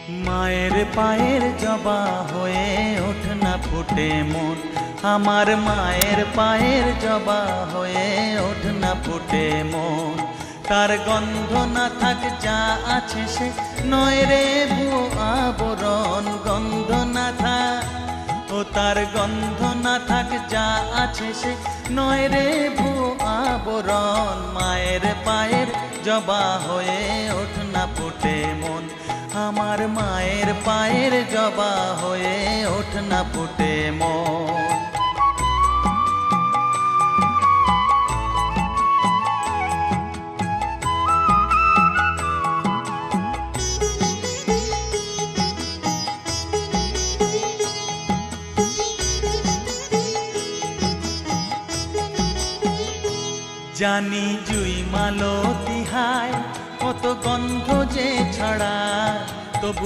মায়ের পায়ের জবা হয়ে ওঠ না ফুটে মন, আমার মায়ের পায়ের জবা হয়ে ওঠ না ফুটে মন। তার গন্ধ না থাক যা আছে সে নয় রে ভুয়ো আবরণ, গন্ধ না থাক ও তার গন্ধ না থাক যা আছে সে নয় রে ভুয়ো আবরণ। মায়ের পায়ের জবা হয়ে ওঠ না ফুটে মন, আমার মায়ের পায়ের জবা হয়ে ওঠ না ফুটে মন। জানি জুই মালতি হায় কত গন্ধ যে ছড়ায়, তবু